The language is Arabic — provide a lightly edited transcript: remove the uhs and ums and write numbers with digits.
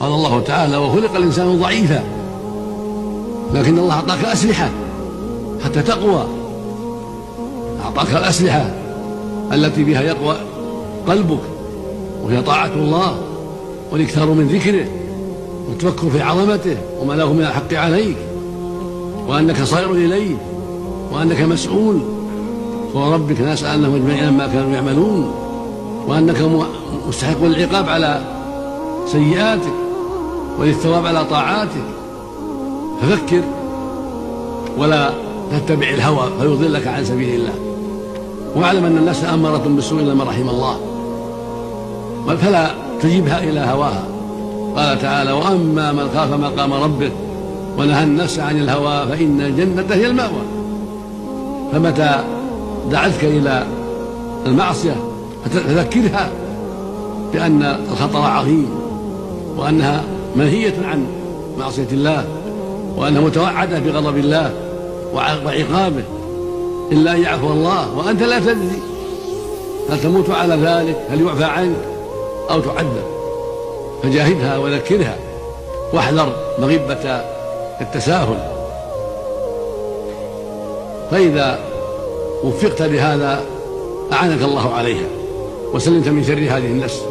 قال الله تعالى: وخلق الإنسان ضعيفا، لكن الله أعطاك أسلحة حتى تقوى. أعطاك الأسلحة التي بها يقوى قلبك، وهي طاعة الله والإكثار من ذكره والتفكر في عظمته وما له من الحق عليك، وأنك صائر إليه، وأنك مسؤول وربك نسألهم أجمعين ما كانوا يعملون، وأنك مستحق العقاب على سيئاتك وللثواب على طاعاتك. ففكر ولا تتبع الهوى فيضلك عن سبيل الله، واعلم أن الناس أمارة بالسوء إلا من رحم الله، فلا تجيبها إلى هواها. قال تعالى: وأما من خاف مقام ربه ونهى النفس عن الهوى فإن الجنة هي المأوى. فمتى دعتك إلى المعصية فذكرها بأن الخطر عظيم، وأنها منهية عن معصية الله، وأنها متوعدة بغضب الله وعقابه إلا أن يعفو الله، وأنت لا تدري هل تموت على ذلك، هل يعفى عنك أو تعذب. فجاهدها وذكرها واحذر مغبة التساهل، فإذا وفقت لهذا أعانك الله عليها وسلمت من شر هذه النفس.